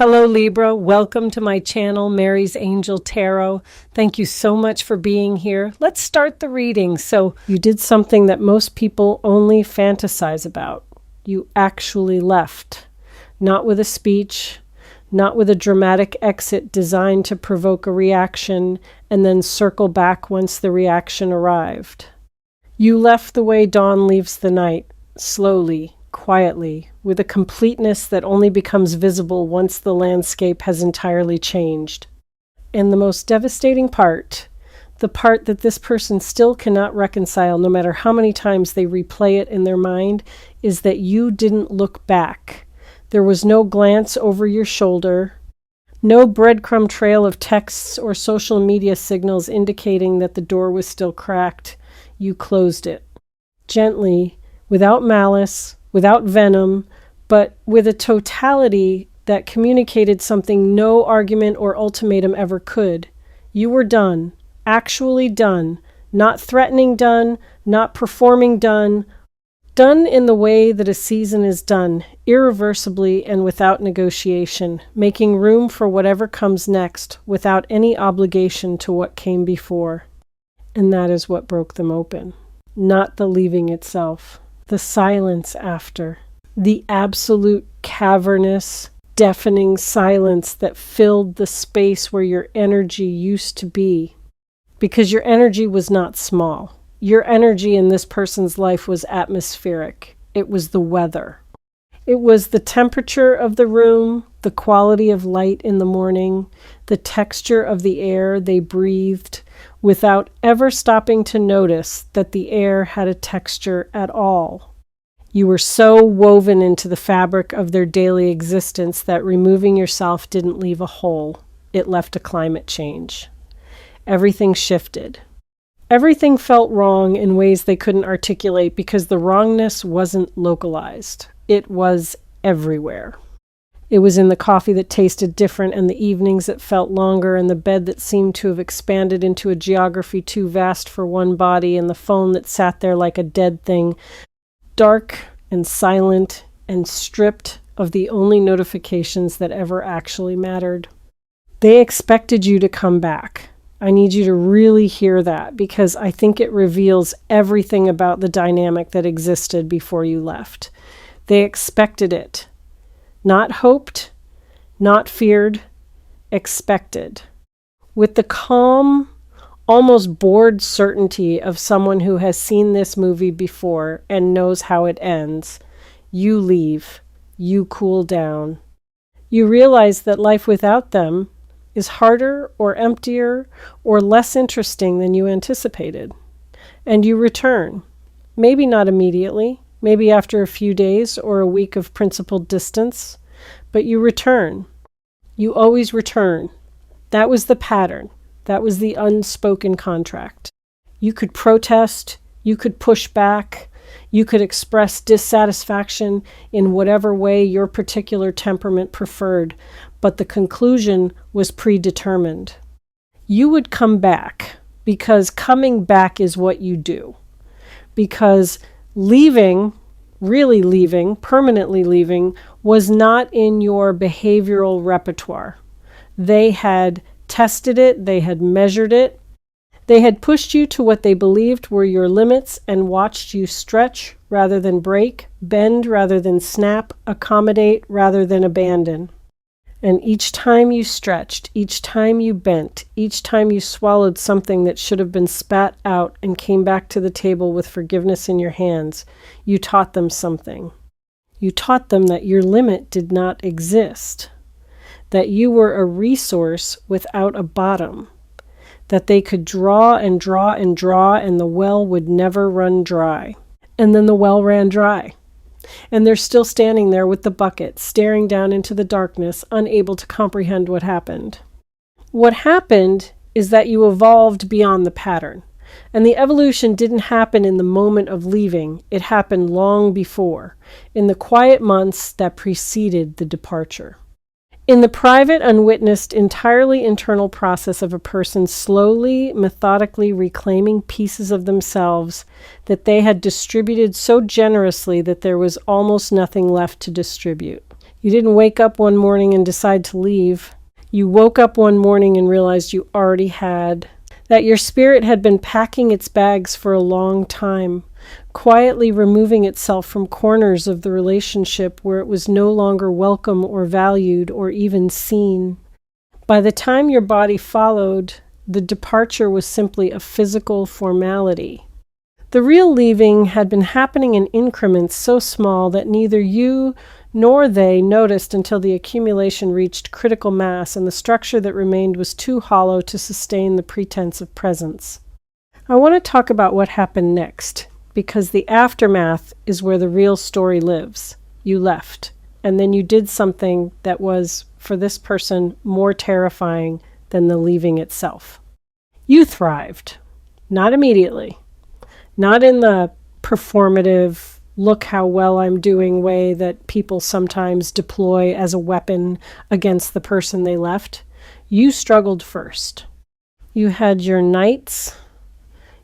Hello Libra, welcome to my channel, Mary's Angel Tarot. Thank you so much for being here. Let's start the reading. So you did something that most people only fantasize about. You actually left. Not with a speech, not with a dramatic exit designed to provoke a reaction and then circle back once the reaction arrived. You left the way dawn leaves the night, slowly, quietly, with a completeness that only becomes visible once the landscape has entirely changed. And the most devastating part, the part that this person still cannot reconcile no matter how many times they replay it in their mind, is that you didn't look back. There was no glance over your shoulder, no breadcrumb trail of texts or social media signals indicating that the door was still cracked. You closed it. Gently, without malice, without venom, but with a totality that communicated something no argument or ultimatum ever could. You were done, actually done, not threatening done, not performing done, done in the way that a season is done, irreversibly and without negotiation, making room for whatever comes next without any obligation to what came before. And that is what broke them open, not the leaving itself. The silence after, the absolute cavernous, deafening silence that filled the space where your energy used to be. Because your energy was not small. Your energy in this person's life was atmospheric. It was the weather. It was the temperature of the room, the quality of light in the morning, the texture of the air they breathed, without ever stopping to notice that the air had a texture at all. You were so woven into the fabric of their daily existence that removing yourself didn't leave a hole. It left a climate change. Everything shifted. Everything felt wrong in ways they couldn't articulate because the wrongness wasn't localized. It was everywhere. It was in the coffee that tasted different and the evenings that felt longer and the bed that seemed to have expanded into a geography too vast for one body and the phone that sat there like a dead thing, dark and silent and stripped of the only notifications that ever actually mattered. They expected you to come back. I need you to really hear that because I think it reveals everything about the dynamic that existed before you left. They expected it. Not hoped, not feared, expected. With the calm, almost bored certainty of someone who has seen this movie before and knows how it ends, you leave, you cool down. You realize that life without them is harder or emptier or less interesting than you anticipated. And you return, maybe not immediately, maybe after a few days or a week of principled distance, but you return. You always return. That was the pattern. That was the unspoken contract. You could protest, you could push back, you could express dissatisfaction in whatever way your particular temperament preferred, but the conclusion was predetermined. You would come back because coming back is what you do. Because leaving, really leaving, permanently leaving, was not in your behavioral repertoire. They had tested it, they had measured it, they had pushed you to what they believed were your limits and watched you stretch rather than break, bend rather than snap, accommodate rather than abandon. And each time you stretched, each time you bent, each time you swallowed something that should have been spat out and came back to the table with forgiveness in your hands, you taught them something. You taught them that your limit did not exist, that you were a resource without a bottom, that they could draw and draw and draw and the well would never run dry. And then the well ran dry. And they're still standing there with the bucket, staring down into the darkness, unable to comprehend what happened. What happened is that you evolved beyond the pattern. And the evolution didn't happen in the moment of leaving. It happened long before, in the quiet months that preceded the departure. In the private, unwitnessed, entirely internal process of a person slowly, methodically reclaiming pieces of themselves that they had distributed so generously that there was almost nothing left to distribute. You didn't wake up one morning and decide to leave. You woke up one morning and realized you already had. That your spirit had been packing its bags for a long time, quietly removing itself from corners of the relationship where it was no longer welcome or valued or even seen. By the time your body followed, the departure was simply a physical formality. The real leaving had been happening in increments so small that neither you nor they noticed until the accumulation reached critical mass and the structure that remained was too hollow to sustain the pretense of presence. I want to talk about what happened next, because the aftermath is where the real story lives. You left, and then you did something that was, for this person, more terrifying than the leaving itself. You thrived. Not immediately. Not in the performative, look how well I'm doing way that people sometimes deploy as a weapon against the person they left. You struggled first. You had your nights,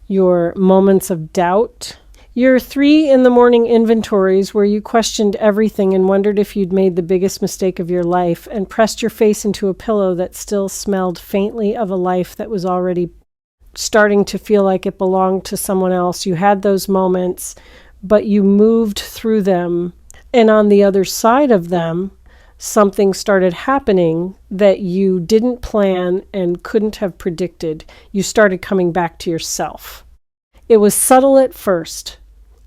your moments of doubt, your 3 a.m. inventories where you questioned everything and wondered if you'd made the biggest mistake of your life and pressed your face into a pillow that still smelled faintly of a life that was already starting to feel like it belonged to someone else. You had those moments, but you moved through them. And on the other side of them, something started happening that you didn't plan and couldn't have predicted. You started coming back to yourself. It was subtle at first,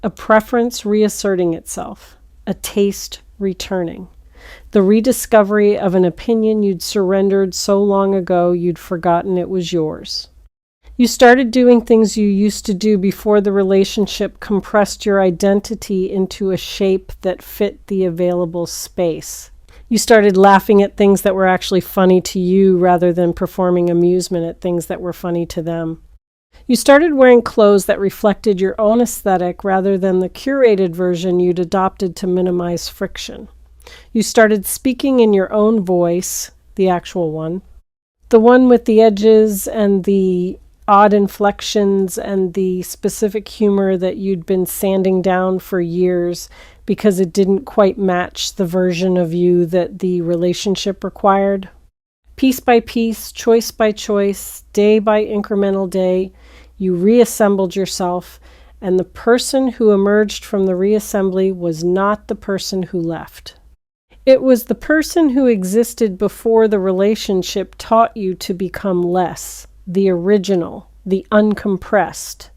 a preference reasserting itself, a taste returning, the rediscovery of an opinion you'd surrendered so long ago you'd forgotten it was yours. You started doing things you used to do before the relationship compressed your identity into a shape that fit the available space. You started laughing at things that were actually funny to you rather than performing amusement at things that were funny to them. You started wearing clothes that reflected your own aesthetic rather than the curated version you'd adopted to minimize friction. You started speaking in your own voice, the actual one, the one with the edges and the odd inflections and the specific humor that you'd been sanding down for years because it didn't quite match the version of you that the relationship required. Piece by piece, choice by choice, day by incremental day, you reassembled yourself, and the person who emerged from the reassembly was not the person who left. It was the person who existed before the relationship taught you to become less, the original, the uncompressed.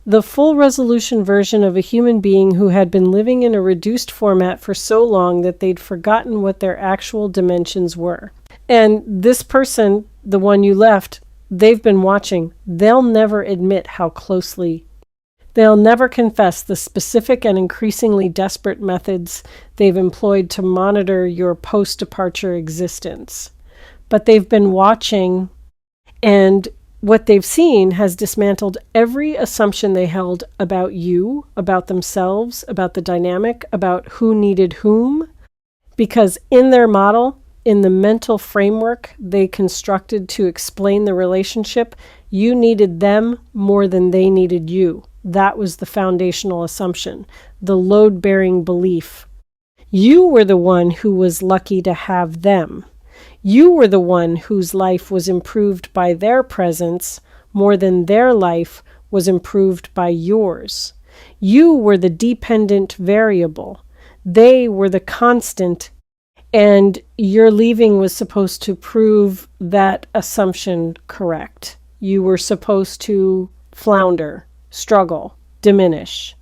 The full resolution version of a human being who had been living in a reduced format for so long that they'd forgotten what their actual dimensions were. And this person, the one you left, they've been watching. They'll never admit how closely. They'll never confess the specific and increasingly desperate methods they've employed to monitor your post-departure existence. But they've been watching, and what they've seen has dismantled every assumption they held about you, about themselves, about the dynamic, about who needed whom. Because in their model, in the mental framework they constructed to explain the relationship, you needed them more than they needed you. That was the foundational assumption, the load-bearing belief. You were the one who was lucky to have them. You were the one whose life was improved by their presence more than their life was improved by yours. You were the dependent variable. They were the constant, and your leaving was supposed to prove that assumption correct. You were supposed to flounder, struggle, diminish.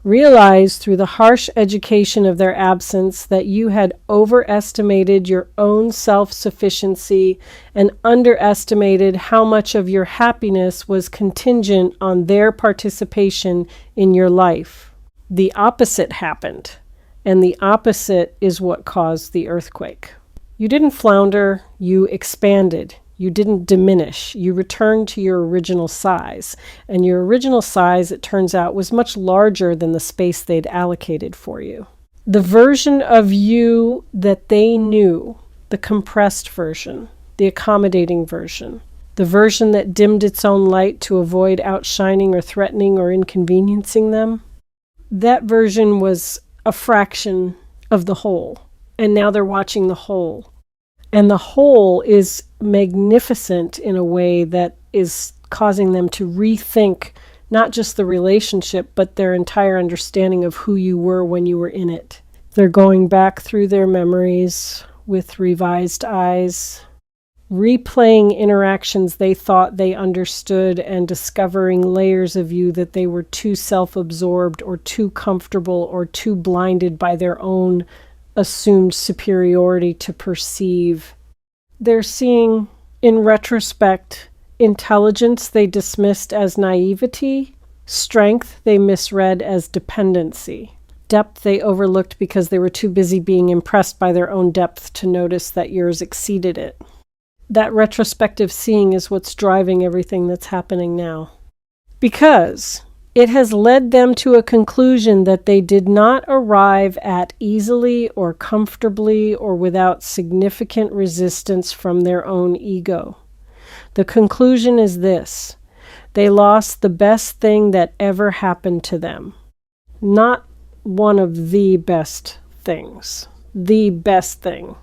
Realize through the harsh education of their absence that you had overestimated your own self-sufficiency and underestimated how much of your happiness was contingent on their participation in your life. The opposite happened, and the opposite is what caused the earthquake. You didn't flounder, you expanded. You didn't diminish. You returned to your original size. And your original size, it turns out, was much larger than the space they'd allocated for you. The version of you that they knew, the compressed version, the accommodating version, the version that dimmed its own light to avoid outshining or threatening or inconveniencing them, that version was a fraction of the whole. And now they're watching the whole. And the whole is magnificent in a way that is causing them to rethink not just the relationship, but their entire understanding of who you were when you were in it. They're going back through their memories with revised eyes, replaying interactions they thought they understood and discovering layers of you that they were too self-absorbed or too comfortable or too blinded by their own assumed superiority to perceive. They're seeing, in retrospect, intelligence they dismissed as naivety, strength they misread as dependency, depth they overlooked because they were too busy being impressed by their own depth to notice that yours exceeded it. That retrospective seeing is what's driving everything that's happening now. Because it has led them to a conclusion that they did not arrive at easily or comfortably or without significant resistance from their own ego. The conclusion is this: they lost the best thing that ever happened to them. Not one of the best things. The best thing.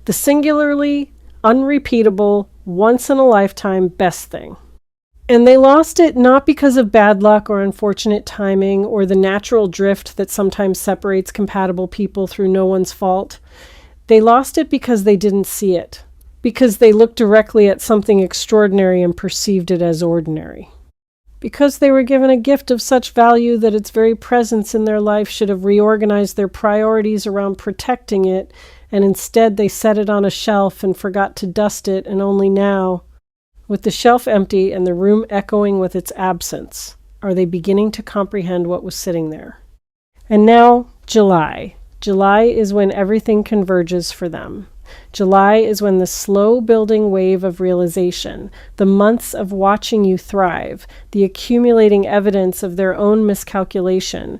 The singularly unrepeatable, once-in-a-lifetime best thing. And they lost it not because of bad luck or unfortunate timing or the natural drift that sometimes separates compatible people through no one's fault. They lost it because they didn't see it. Because they looked directly at something extraordinary and perceived it as ordinary. Because they were given a gift of such value that its very presence in their life should have reorganized their priorities around protecting it, and instead they set it on a shelf and forgot to dust it, and only now, with the shelf empty and the room echoing with its absence, are they beginning to comprehend what was sitting there. And now, July. July is when everything converges for them. July is when the slow building wave of realization, the months of watching you thrive, the accumulating evidence of their own miscalculation,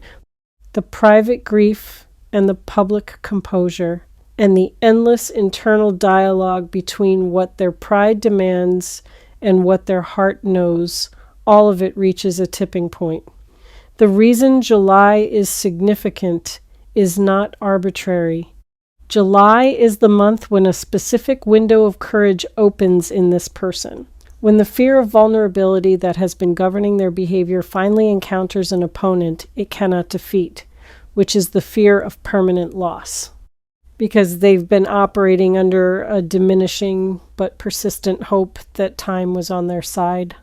the private grief and the public composure, and the endless internal dialogue between what their pride demands and what their heart knows, all of it reaches a tipping point. The reason July is significant is not arbitrary. July is the month when a specific window of courage opens in this person. When the fear of vulnerability that has been governing their behavior finally encounters an opponent it cannot defeat, which is the fear of permanent loss. Because they've been operating under a diminishing but persistent hope that time was on their side.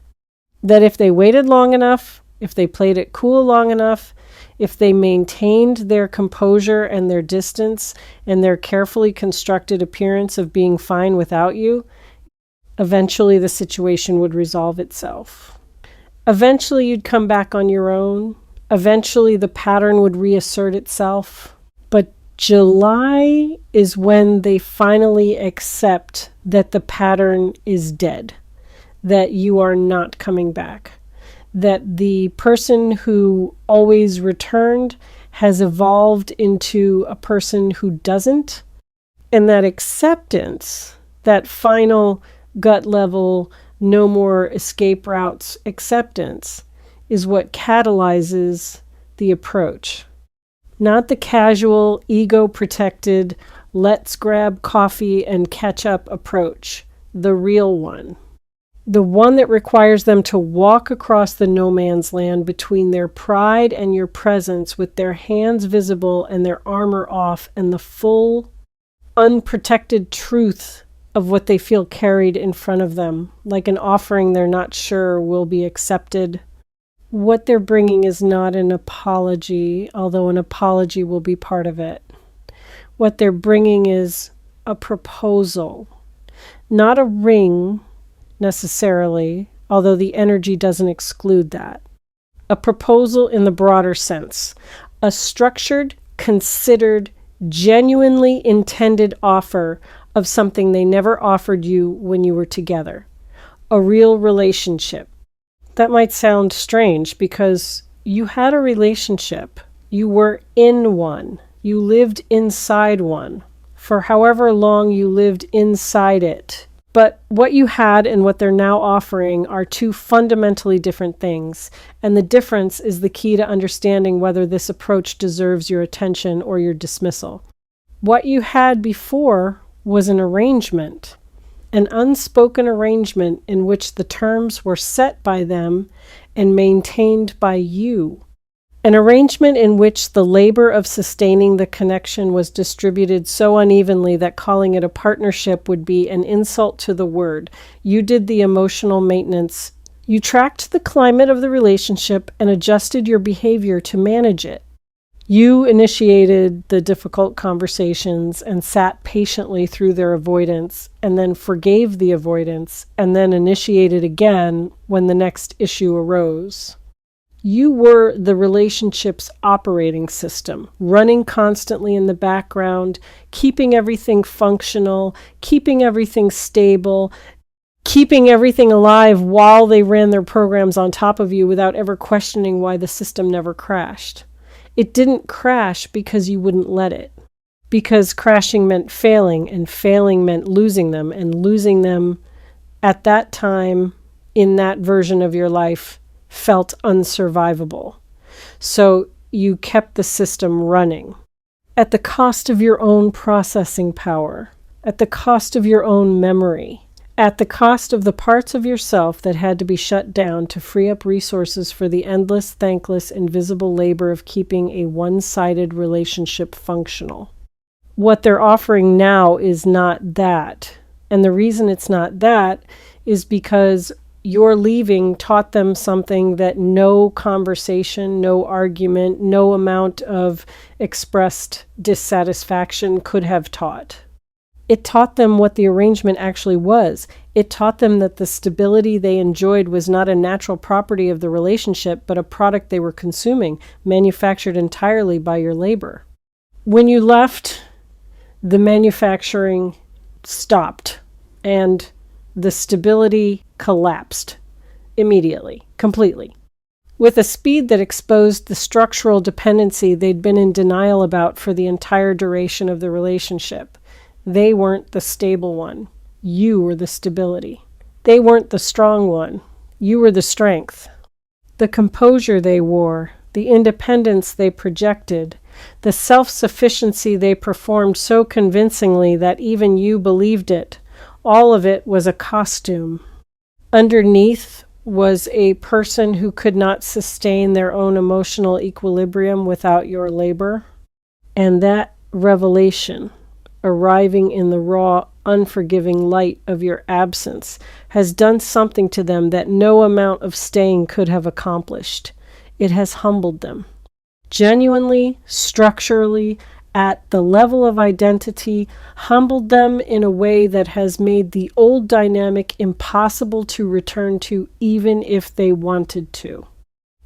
That if they waited long enough, if they played it cool long enough, if they maintained their composure and their distance and their carefully constructed appearance of being fine without you, eventually the situation would resolve itself. Eventually you'd come back on your own. Eventually the pattern would reassert itself. But July is when they finally accept that the pattern is dead, that you are not coming back. That the person who always returned has evolved into a person who doesn't. And that acceptance, that final gut level, no more escape routes acceptance, is what catalyzes the approach. Not the casual, ego-protected, let's grab coffee and catch up approach. The real one. The one that requires them to walk across the no man's land between their pride and your presence with their hands visible and their armor off and the full, unprotected truth of what they feel carried in front of them, like an offering they're not sure will be accepted. What they're bringing is not an apology, although an apology will be part of it. What they're bringing is a proposal, not a ring, necessarily, although the energy doesn't exclude that. A proposal in the broader sense. A structured, considered, genuinely intended offer of something they never offered you when you were together. A real relationship. That might sound strange because you had a relationship. You were in one. You lived inside one. For however long you lived inside it. But what you had and what they're now offering are two fundamentally different things, and the difference is the key to understanding whether this approach deserves your attention or your dismissal. What you had before was an arrangement, an unspoken arrangement in which the terms were set by them and maintained by you. An arrangement in which the labor of sustaining the connection was distributed so unevenly that calling it a partnership would be an insult to the word. You did the emotional maintenance. You tracked the climate of the relationship and adjusted your behavior to manage it. You initiated the difficult conversations and sat patiently through their avoidance, and then forgave the avoidance, and then initiated again when the next issue arose. You were the relationship's operating system, running constantly in the background, keeping everything functional, keeping everything stable, keeping everything alive while they ran their programs on top of you without ever questioning why the system never crashed. It didn't crash because you wouldn't let it. Because crashing meant failing, and failing meant losing them, and losing them at that time in that version of your life felt unsurvivable. So you kept the system running at the cost of your own processing power, at the cost of your own memory, at the cost of the parts of yourself that had to be shut down to free up resources for the endless, thankless, invisible labor of keeping a one-sided relationship functional. What they're offering now is not that. And the reason it's not that is because your leaving taught them something that no conversation, no argument, no amount of expressed dissatisfaction could have taught. It taught them what the arrangement actually was. It taught them that the stability they enjoyed was not a natural property of the relationship, but a product they were consuming, manufactured entirely by your labor. When you left, the manufacturing stopped, and the stability collapsed immediately, completely, with a speed that exposed the structural dependency they'd been in denial about for the entire duration of the relationship. They weren't the stable one. You were the stability. They weren't the strong one. You were the strength. The composure they wore, the independence they projected, the self-sufficiency they performed so convincingly that even you believed it, all of it was a costume. Underneath was a person who could not sustain their own emotional equilibrium without your labor. And that revelation, arriving in the raw, unforgiving light of your absence, has done something to them that no amount of staying could have accomplished. It has humbled them. Genuinely, structurally, at the level of identity, humbled them in a way that has made the old dynamic impossible to return to, even if they wanted to.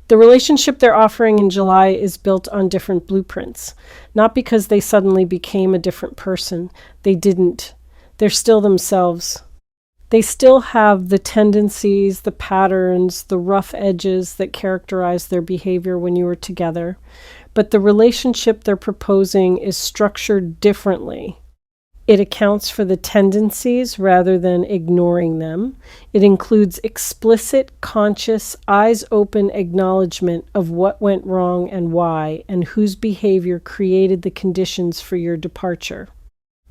The relationship they're offering in July is built on different blueprints, not because they suddenly became a different person. They didn't. They're still themselves. They still have the tendencies, the patterns, the rough edges that characterize their behavior when you were together. But the relationship they're proposing is structured differently. It accounts for the tendencies rather than ignoring them. It includes explicit, conscious, eyes-open acknowledgement of what went wrong and why, and whose behavior created the conditions for your departure.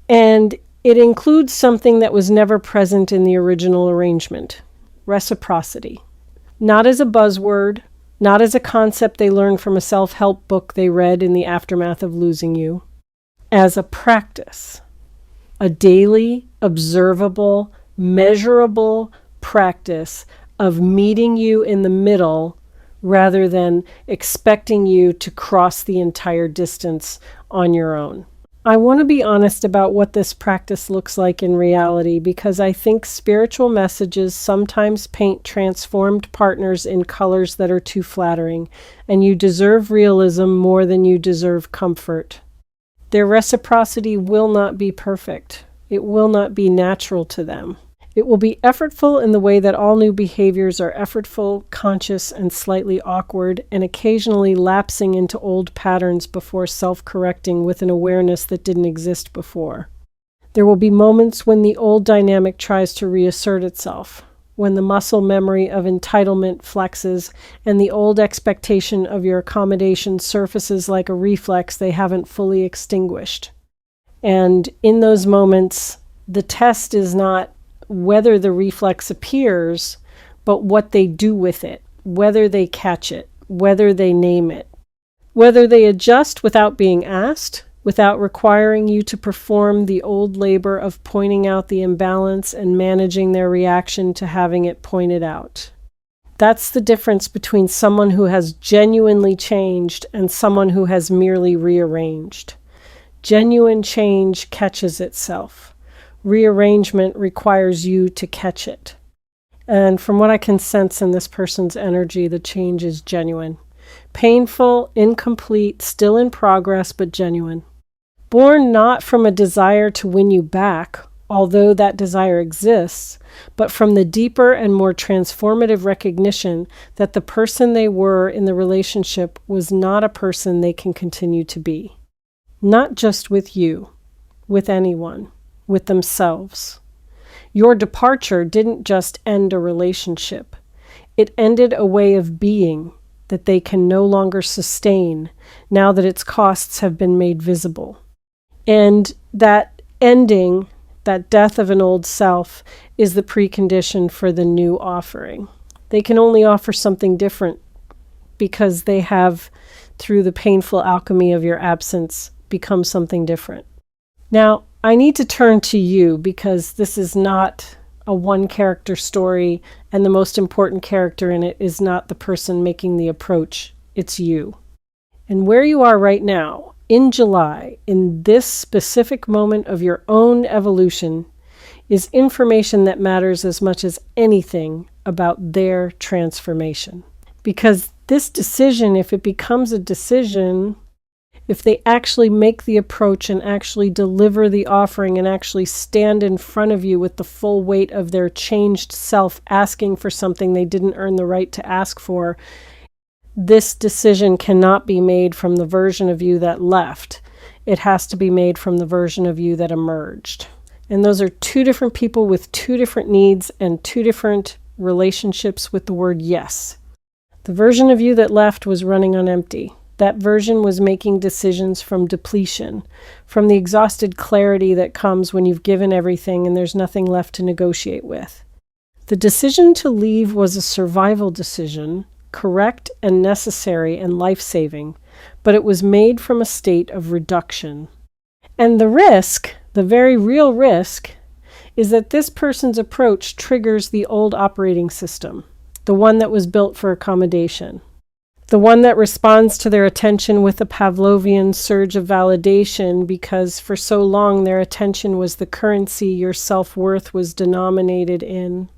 And it includes something that was never present in the original arrangement: reciprocity. Not as a buzzword, not as a concept they learned from a self-help book they read in the aftermath of losing you, as a practice. A daily, observable, measurable practice of meeting you in the middle rather than expecting you to cross the entire distance on your own. I want to be honest about what this practice looks like in reality, because I think spiritual messages sometimes paint transformed partners in colors that are too flattering, and you deserve realism more than you deserve comfort. Their reciprocity will not be perfect. It will not be natural to them. It will be effortful in the way that all new behaviors are effortful, conscious, and slightly awkward, and occasionally lapsing into old patterns before self-correcting with an awareness that didn't exist before. There will be moments when the old dynamic tries to reassert itself, when the muscle memory of entitlement flexes and the old expectation of your accommodation surfaces like a reflex they haven't fully extinguished. And in those moments, the test is not whether the reflex appears, but what they do with it, whether they catch it, whether they name it, whether they adjust without being asked, without requiring you to perform the old labor of pointing out the imbalance and managing their reaction to having it pointed out. That's the difference between someone who has genuinely changed and someone who has merely rearranged. Genuine change catches itself. Rearrangement requires you to catch it. And from what I can sense in this person's energy, the change is genuine. Painful, incomplete, still in progress, but genuine. Born not from a desire to win you back, although that desire exists, but from the deeper and more transformative recognition that the person they were in the relationship was not a person they can continue to be. Not just with you, with anyone, with themselves. Your departure didn't just end a relationship. It ended a way of being that they can no longer sustain now that its costs have been made visible. And that ending, that death of an old self, is the precondition for the new offering. They can only offer something different because they have, through the painful alchemy of your absence, become something different. Now, I need to turn to you because this is not a one-character story, and the most important character in it is not the person making the approach, it's you. And where you are right now, in July, in this specific moment of your own evolution, is information that matters as much as anything about their transformation. Because this decision, if it becomes a decision, if they actually make the approach and actually deliver the offering and actually stand in front of you with the full weight of their changed self asking for something they didn't earn the right to ask for, this decision cannot be made from the version of you that left. It has to be made from the version of you that emerged. And those are two different people with two different needs and two different relationships with the word yes. The version of you that left was running on empty. That version was making decisions from depletion, from the exhausted clarity that comes when you've given everything and there's nothing left to negotiate with. The decision to leave was a survival decision, correct and necessary and life-saving, but it was made from a state of reduction. And the risk, the very real risk, is that this person's approach triggers the old operating system, the one that was built for accommodation, the one that responds to their attention with a Pavlovian surge of validation because for so long their attention was the currency your self-worth was denominated in.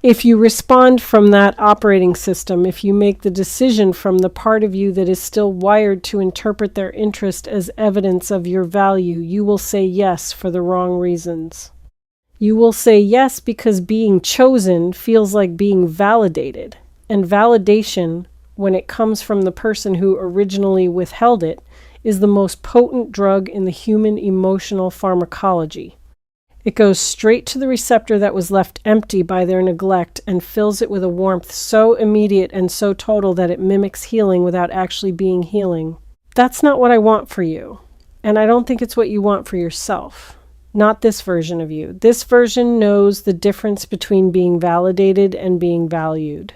If you respond from that operating system, if you make the decision from the part of you that is still wired to interpret their interest as evidence of your value, you will say yes for the wrong reasons. You will say yes because being chosen feels like being validated. And validation, when it comes from the person who originally withheld it, is the most potent drug in the human emotional pharmacology. It goes straight to the receptor that was left empty by their neglect and fills it with a warmth so immediate and so total that it mimics healing without actually being healing. That's not what I want for you. And I don't think it's what you want for yourself. Not this version of you. This version knows the difference between being validated and being valued.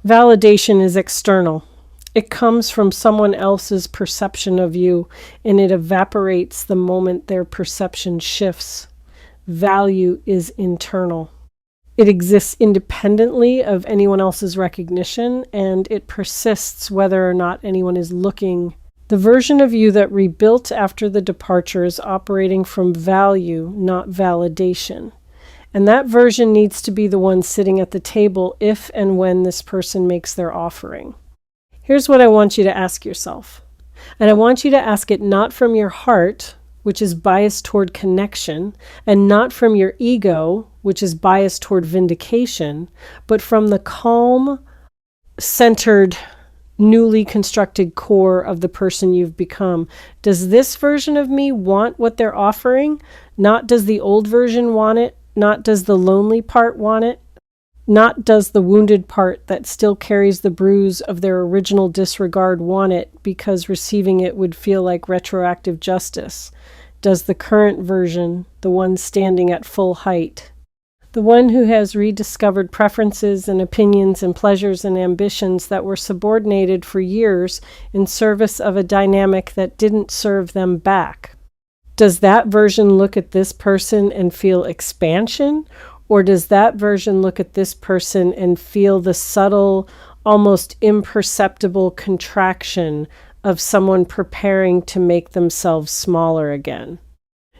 Validation is external. It comes from someone else's perception of you, and it evaporates the moment their perception shifts. Value is internal. It exists independently of anyone else's recognition, and it persists whether or not anyone is looking. The version of you that rebuilt after the departure is operating from value, not validation. And that version needs to be the one sitting at the table if and when this person makes their offering. Here's what I want you to ask yourself. And I want you to ask it not from your heart, which is biased toward connection, and not from your ego, which is biased toward vindication, but from the calm, centered, newly constructed core of the person you've become. Does this version of me want what they're offering? Not does the old version want it? Not does the lonely part want it? Not does the wounded part that still carries the bruise of their original disregard want it because receiving it would feel like retroactive justice? does the current version, the one standing at full height? The one who has rediscovered preferences and opinions and pleasures and ambitions that were subordinated for years in service of a dynamic that didn't serve them back. Does that version look at this person and feel expansion? Or does that version look at this person and feel the subtle, almost imperceptible contraction of someone preparing to make themselves smaller again?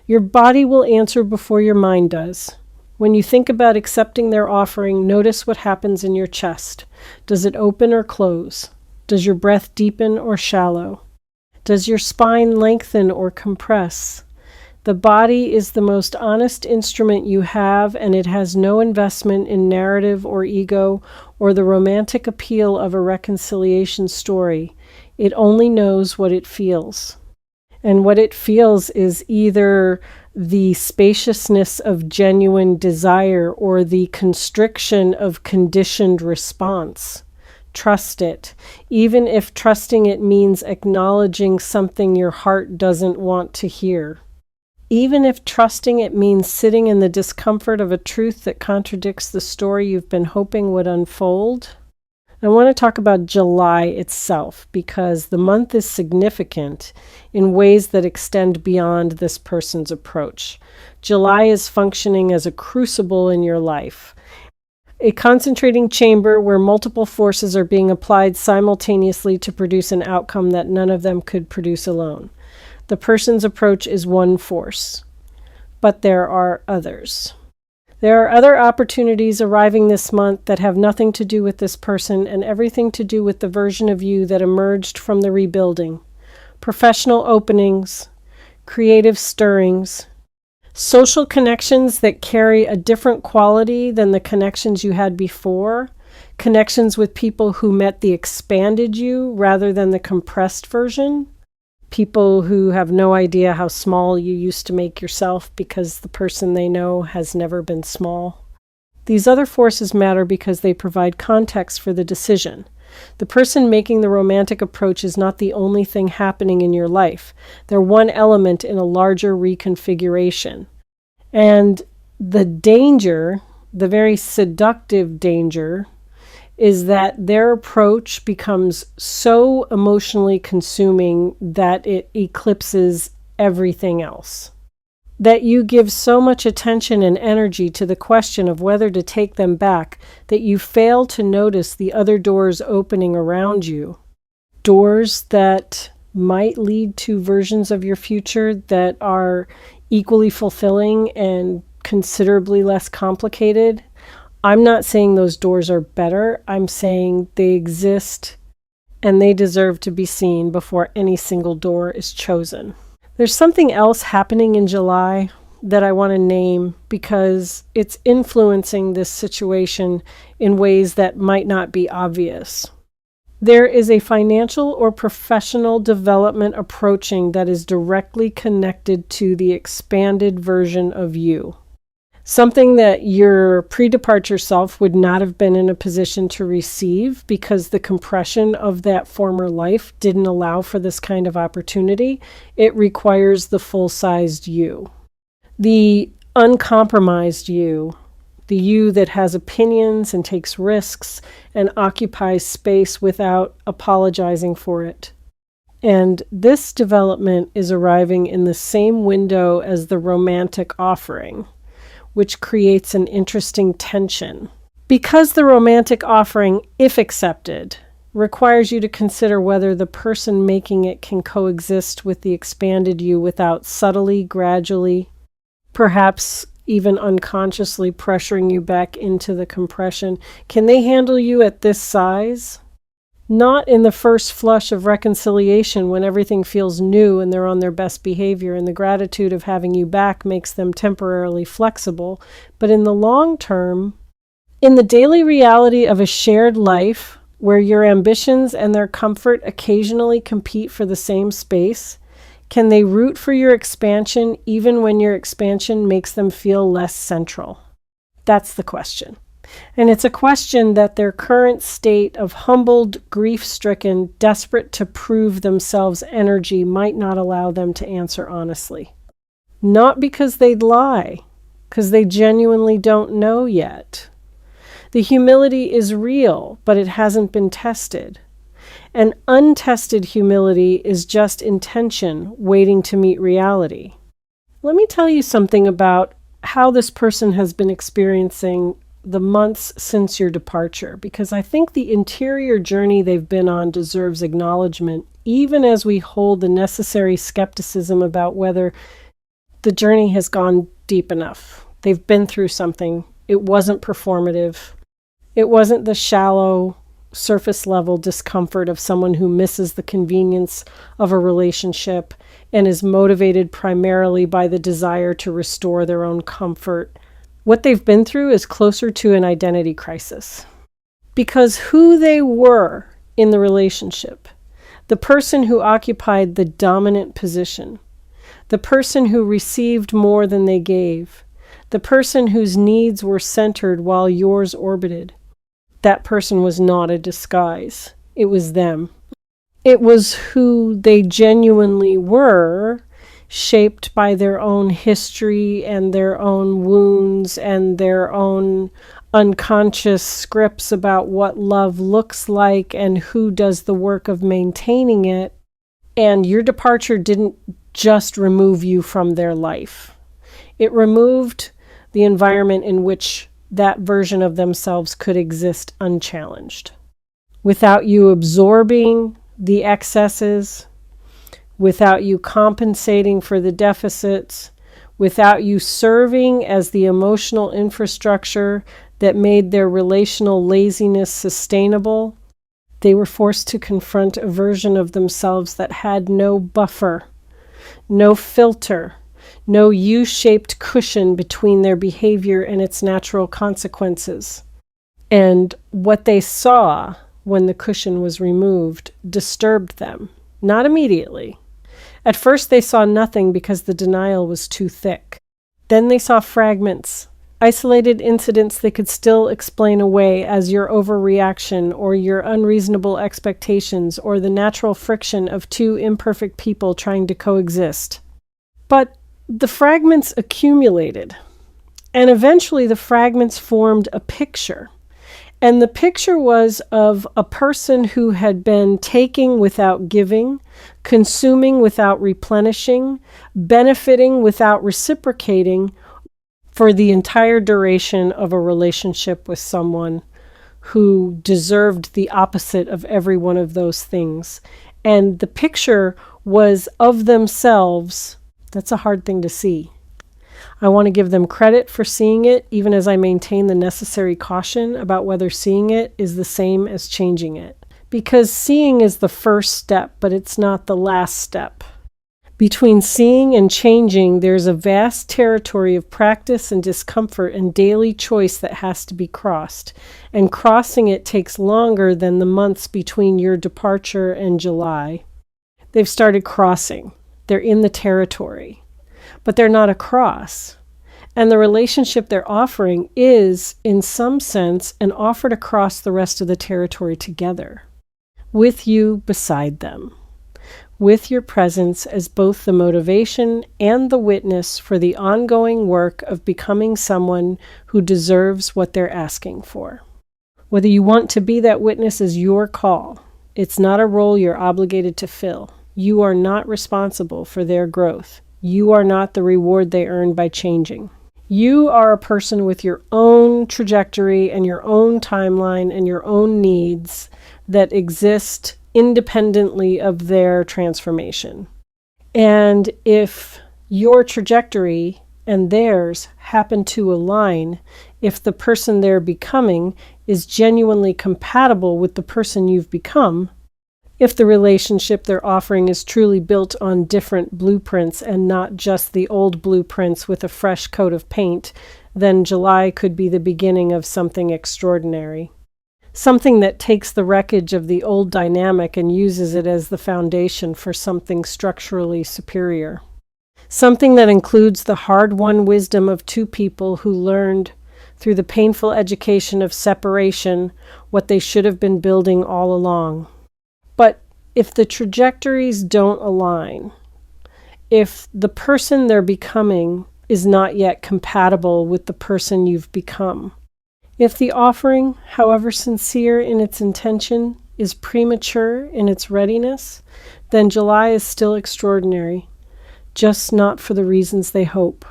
Your body will answer before your mind does. When you think about accepting their offering, notice what happens in your chest. Does it open or close? Does your breath deepen or shallow? Does your spine lengthen or compress? The body is the most honest instrument you have, and it has no investment in narrative or ego or the romantic appeal of a reconciliation story. It only knows what it feels. And what it feels is either the spaciousness of genuine desire or the constriction of conditioned response. Trust it, even if trusting it means acknowledging something your heart doesn't want to hear. Even if trusting it means sitting in the discomfort of a truth that contradicts the story you've been hoping would unfold. I want to talk about July itself because the month is significant in ways that extend beyond this person's approach. July is functioning as a crucible in your life, a concentrating chamber where multiple forces are being applied simultaneously to produce an outcome that none of them could produce alone. The person's approach is one force, but there are others. There are other opportunities arriving this month that have nothing to do with this person and everything to do with the version of you that emerged from the rebuilding. Professional openings, creative stirrings, social connections that carry a different quality than the connections you had before, connections with people who met the expanded you rather than the compressed version. People who have no idea how small you used to make yourself because the person they know has never been small. These other forces matter because they provide context for the decision. The person making the romantic approach is not the only thing happening in your life. They're one element in a larger reconfiguration. And the danger, the very seductive danger, is that their approach becomes so emotionally consuming that it eclipses everything else. That you give so much attention and energy to the question of whether to take them back that you fail to notice the other doors opening around you. Doors that might lead to versions of your future that are equally fulfilling and considerably less complicated. I'm not saying those doors are better. I'm saying they exist and they deserve to be seen before any single door is chosen. There's something else happening in July that I want to name because it's influencing this situation in ways that might not be obvious. There is a financial or professional development approaching that is directly connected to the expanded version of you. Something that your pre-departure self would not have been in a position to receive because the compression of that former life didn't allow for this kind of opportunity. It requires the full-sized you. The uncompromised you, the you that has opinions and takes risks and occupies space without apologizing for it. And this development is arriving in the same window as the romantic offering, which creates an interesting tension. Because the romantic offering, if accepted, requires you to consider whether the person making it can coexist with the expanded you without subtly, gradually, perhaps even unconsciously pressuring you back into the compression. Can they handle you at this size? Not in the first flush of reconciliation when everything feels new and they're on their best behavior and the gratitude of having you back makes them temporarily flexible, but in the long term, in the daily reality of a shared life where your ambitions and their comfort occasionally compete for the same space, can they root for your expansion even when your expansion makes them feel less central? That's the question. And it's a question that their current state of humbled, grief-stricken, desperate to prove themselves energy might not allow them to answer honestly. Not because they'd lie, because they genuinely don't know yet. The humility is real, but it hasn't been tested. And untested humility is just intention waiting to meet reality. Let me tell you something about how this person has been experiencing the months since your departure, because I think the interior journey they've been on deserves acknowledgement, even as we hold the necessary skepticism about whether the journey has gone deep enough. They've been through something. It wasn't performative. It wasn't the shallow, surface level discomfort of someone who misses the convenience of a relationship and is motivated primarily by the desire to restore their own comfort. What they've been through is closer to an identity crisis. Because who they were in the relationship, the person who occupied the dominant position, the person who received more than they gave, the person whose needs were centered while yours orbited, that person was not a disguise. It was them. It was who they genuinely were, shaped by their own history and their own wounds and their own unconscious scripts about what love looks like and who does the work of maintaining it. And your departure didn't just remove you from their life. It removed the environment in which that version of themselves could exist unchallenged. Without you absorbing the excesses, without you compensating for the deficits, without you serving as the emotional infrastructure that made their relational laziness sustainable, they were forced to confront a version of themselves that had no buffer, no filter, no U-shaped cushion between their behavior and its natural consequences. And what they saw when the cushion was removed disturbed them, not immediately. At first they saw nothing because the denial was too thick. Then they saw fragments, isolated incidents they could still explain away as your overreaction or your unreasonable expectations or the natural friction of two imperfect people trying to coexist. But the fragments accumulated, and eventually the fragments formed a picture. And the picture was of a person who had been taking without giving, consuming without replenishing, benefiting without reciprocating for the entire duration of a relationship with someone who deserved the opposite of every one of those things. And the picture was of themselves. That's a hard thing to see. I want to give them credit for seeing it, even as I maintain the necessary caution about whether seeing it is the same as changing it. Because seeing is the first step, but it's not the last step. Between seeing and changing, there's a vast territory of practice and discomfort and daily choice that has to be crossed. And crossing it takes longer than the months between your departure and July. They've started crossing. They're in the territory. But they're not across. And the relationship they're offering is, in some sense, an offer to cross the rest of the territory together, with you beside them, with your presence as both the motivation and the witness for the ongoing work of becoming someone who deserves what they're asking for. Whether you want to be that witness is your call. It's not a role you're obligated to fill. You are not responsible for their growth. You are not the reward they earn by changing. You are a person with your own trajectory and your own timeline and your own needs that exist independently of their transformation. And if your trajectory and theirs happen to align, if the person they're becoming is genuinely compatible with the person you've become, if the relationship they're offering is truly built on different blueprints and not just the old blueprints with a fresh coat of paint, then July could be the beginning of something extraordinary. Something that takes the wreckage of the old dynamic and uses it as the foundation for something structurally superior. Something that includes the hard-won wisdom of two people who learned, through the painful education of separation, what they should have been building all along. But if the trajectories don't align, if the person they're becoming is not yet compatible with the person you've become. If the offering, however sincere in its intention, is premature in its readiness, then July is still extraordinary, just not for the reasons they hope.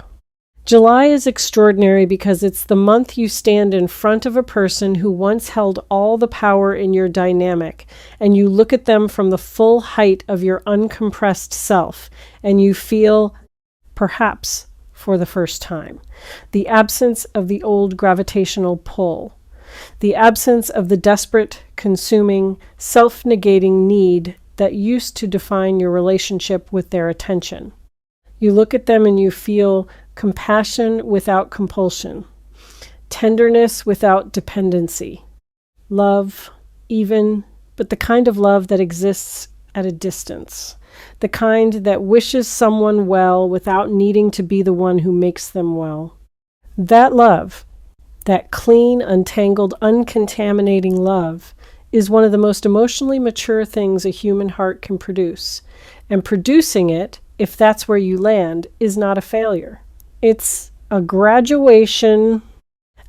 July is extraordinary because it's the month you stand in front of a person who once held all the power in your dynamic, and you look at them from the full height of your uncompressed self, and you feel, perhaps for the first time, the absence of the old gravitational pull, the absence of the desperate, consuming, self-negating need that used to define your relationship with their attention. You look at them and you feel compassion without compulsion, tenderness without dependency, love, even, but the kind of love that exists at a distance, the kind that wishes someone well without needing to be the one who makes them well. That love, that clean, untangled, uncontaminating love, is one of the most emotionally mature things a human heart can produce. And producing it, if that's where you land, is not a failure. It's a graduation.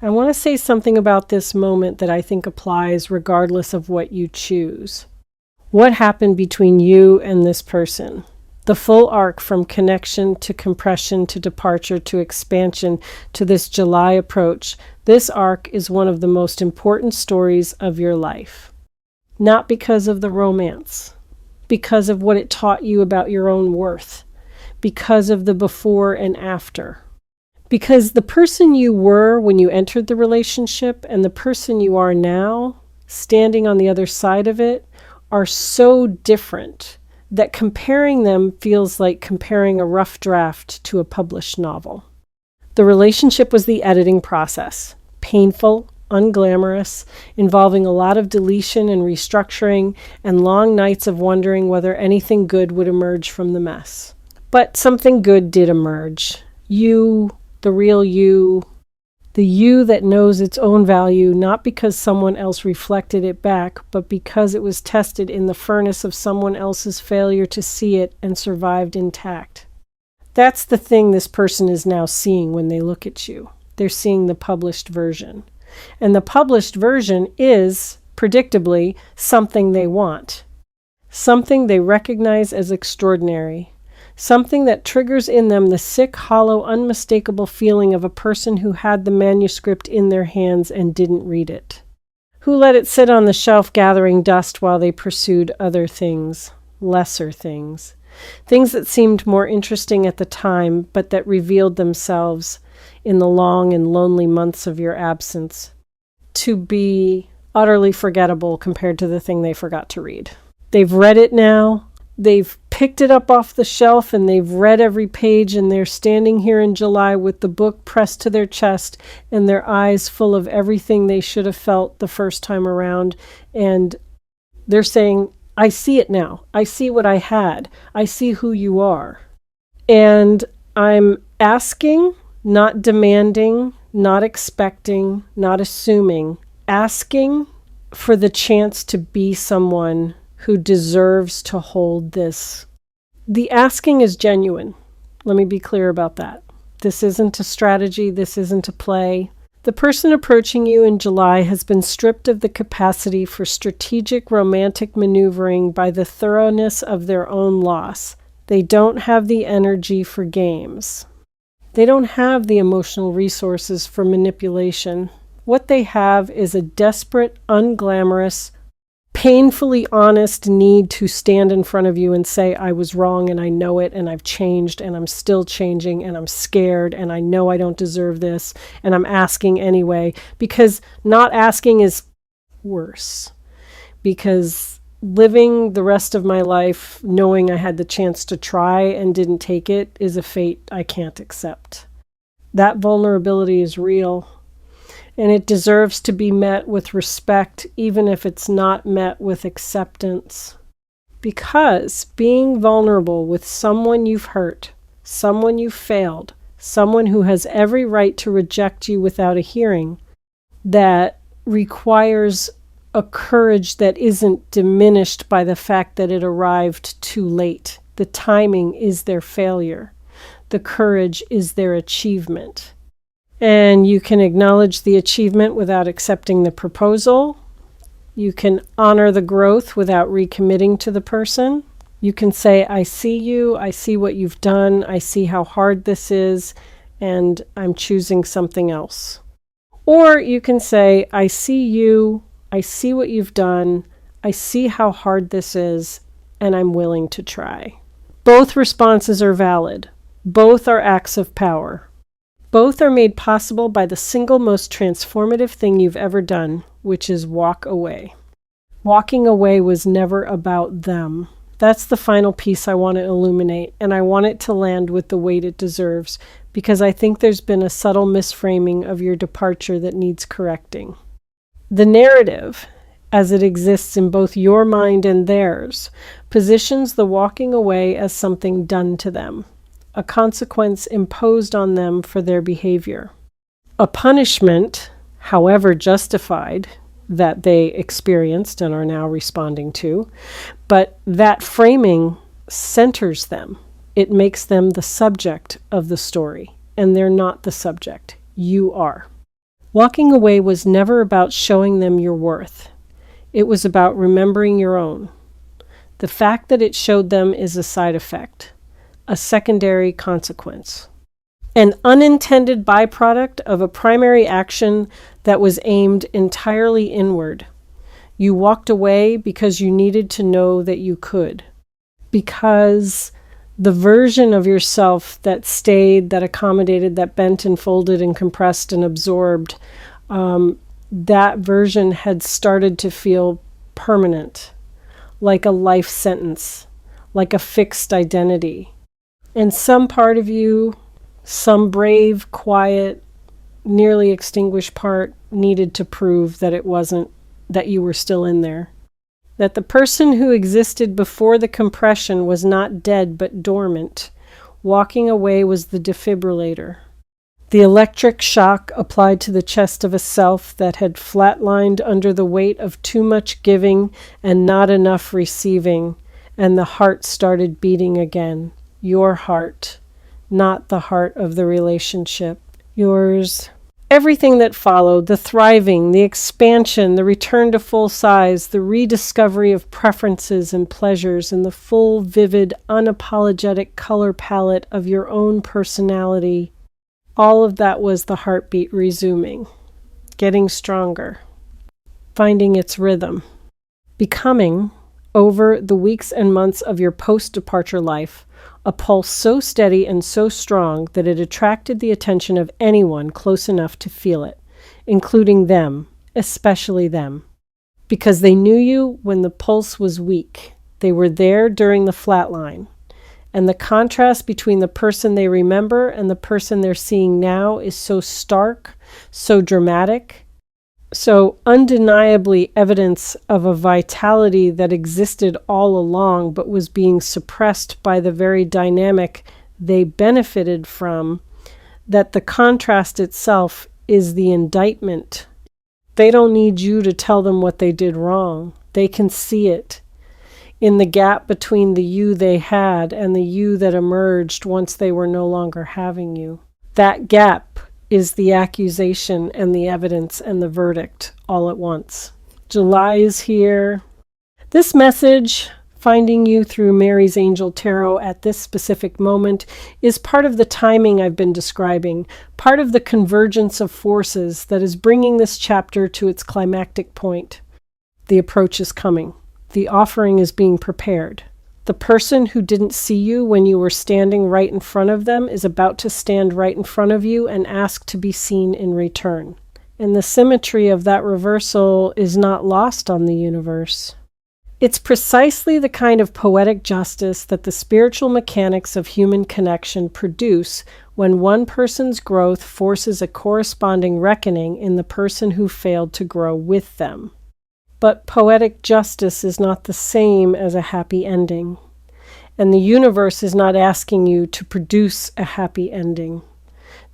I want to say something about this moment that I think applies regardless of what you choose. What happened between you and this person? The full arc from connection to compression to departure to expansion to this July approach, this arc is one of the most important stories of your life. Not because of the romance, because of what it taught you about your own worth, because of the before and after. Because the person you were when you entered the relationship and the person you are now, standing on the other side of it, are so different that comparing them feels like comparing a rough draft to a published novel. The relationship was the editing process, painful, unglamorous, involving a lot of deletion and restructuring and long nights of wondering whether anything good would emerge from the mess. But something good did emerge. You, the real you, the you that knows its own value, not because someone else reflected it back, but because it was tested in the furnace of someone else's failure to see it and survived intact. That's the thing this person is now seeing when they look at you. They're seeing the published version. And the published version is, predictably, something they want. Something they recognize as extraordinary. Something that triggers in them the sick, hollow, unmistakable feeling of a person who had the manuscript in their hands and didn't read it. Who let it sit on the shelf gathering dust while they pursued other things, lesser things. Things that seemed more interesting at the time, but that revealed themselves in the long and lonely months of your absence to be utterly forgettable compared to the thing they forgot to read. They've read it now. They've picked it up off the shelf and they've read every page, and they're standing here in July with the book pressed to their chest and their eyes full of everything they should have felt the first time around. And they're saying, I see it now. I see what I had. I see who you are. And I'm asking, not demanding, not expecting, not assuming, asking for the chance to be someone who deserves to hold this. The asking is genuine. Let me be clear about that. This isn't a strategy. This isn't a play. The person approaching you in July has been stripped of the capacity for strategic romantic maneuvering by the thoroughness of their own loss. They don't have the energy for games. They don't have the emotional resources for manipulation. What they have is a desperate, unglamorous, painfully honest need to stand in front of you and say, I was wrong and I know it and I've changed and I'm still changing and I'm scared and I know I don't deserve this and I'm asking anyway, because not asking is worse. Because living the rest of my life knowing I had the chance to try and didn't take it is a fate I can't accept. That vulnerability is real. And it deserves to be met with respect, even if it's not met with acceptance. Because being vulnerable with someone you've hurt, someone you've failed, someone who has every right to reject you without a hearing, that requires a courage that isn't diminished by the fact that it arrived too late The timing is their failure. The courage is their achievement. And you can acknowledge the achievement without accepting the proposal. You can honor the growth without recommitting to the person. You can say, I see you, I see what you've done, I see how hard this is, and I'm choosing something else. Or you can say, I see you, I see what you've done, I see how hard this is, and I'm willing to try. Both responses are valid. Both are acts of power. Both are made possible by the single most transformative thing you've ever done, which is walk away. Walking away was never about them. That's the final piece I want to illuminate, and I want it to land with the weight it deserves, because I think there's been a subtle misframing of your departure that needs correcting. The narrative, as it exists in both your mind and theirs, positions the walking away as something done to them, a consequence imposed on them for their behavior. A punishment, however justified, that they experienced and are now responding to, but that framing centers them. It makes them the subject of the story, and they're not the subject. You are. Walking away was never about showing them your worth. It was about remembering your own. The fact that it showed them is a side effect, a secondary consequence, an unintended byproduct of a primary action that was aimed entirely inward. You walked away because you needed to know that you could, because the version of yourself that stayed, that accommodated, that bent and folded and compressed and absorbed, that version had started to feel permanent, like a life sentence, like a fixed identity. And some part of you, some brave, quiet, nearly extinguished part needed to prove that it wasn't, that you were still in there. That the person who existed before the compression was not dead but dormant. Walking away was the defibrillator. The electric shock applied to the chest of a self that had flatlined under the weight of too much giving and not enough receiving, and the heart started beating again. Your heart, not the heart of the relationship. Yours. Everything that followed, the thriving, the expansion, the return to full size, the rediscovery of preferences and pleasures, and the full, vivid, unapologetic color palette of your own personality, all of that was the heartbeat resuming, getting stronger, finding its rhythm, becoming, over the weeks and months of your post-departure life, a pulse so steady and so strong that it attracted the attention of anyone close enough to feel it, including them, especially them. Because they knew you when the pulse was weak. They were there during the flatline. And the contrast between the person they remember and the person they're seeing now is so stark, so dramatic, so undeniably evidence of a vitality that existed all along but was being suppressed by the very dynamic they benefited from, that the contrast itself is the indictment. They don't need you to tell them what they did wrong. They can see it in the gap between the you they had and the you that emerged once they were no longer having you. That gap is the accusation and the evidence and the verdict all at once. July is here. This message, finding you through Mary's Angel Tarot at this specific moment, is part of the timing I've been describing, part of the convergence of forces that is bringing this chapter to its climactic point. The approach is coming. The offering is being prepared. The person who didn't see you when you were standing right in front of them is about to stand right in front of you and ask to be seen in return. And the symmetry of that reversal is not lost on the universe. It's precisely the kind of poetic justice that the spiritual mechanics of human connection produce when one person's growth forces a corresponding reckoning in the person who failed to grow with them. But poetic justice is not the same as a happy ending. And the universe is not asking you to produce a happy ending.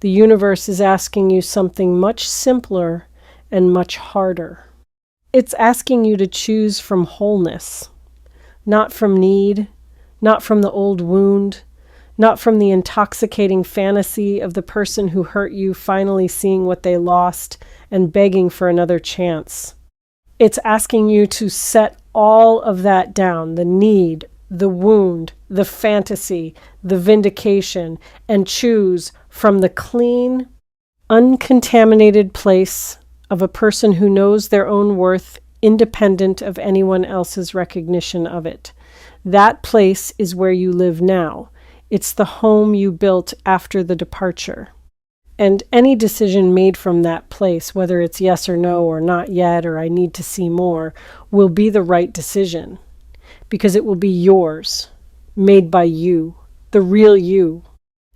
The universe is asking you something much simpler and much harder. It's asking you to choose from wholeness, not from need, not from the old wound, not from the intoxicating fantasy of the person who hurt you finally seeing what they lost and begging for another chance. It's asking you to set all of that down, the need, the wound, the fantasy, the vindication, and choose from the clean, uncontaminated place of a person who knows their own worth, independent of anyone else's recognition of it. That place is where you live now. It's the home you built after the departure. And any decision made from that place, whether it's yes or no or not yet or I need to see more, will be the right decision because it will be yours, made by you, the real you,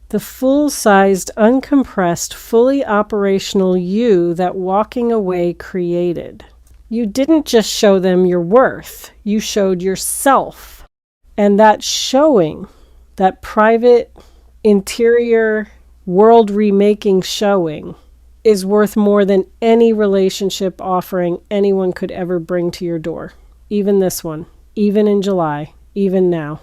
the full-sized, uncompressed, fully operational you that walking away created. You didn't just show them your worth, you showed yourself. And that showing, that private, interior, world remaking showing is worth more than any relationship offering anyone could ever bring to your door. Even this one, even in July, even now.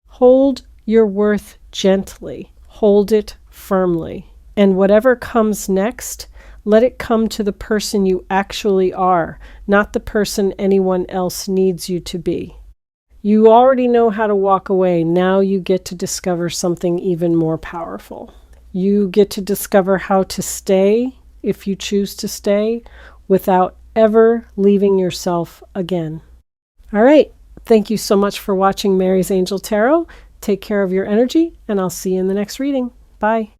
Hold your worth gently. Hold it firmly. And whatever comes next, let it come to the person you actually are, not the person anyone else needs you to be. You already know how to walk away. Now you get to discover something even more powerful. You get to discover how to stay, if you choose to stay, without ever leaving yourself again. All right. Thank you so much for watching Mary's Angel Tarot. Take care of your energy, and I'll see you in the next reading. Bye.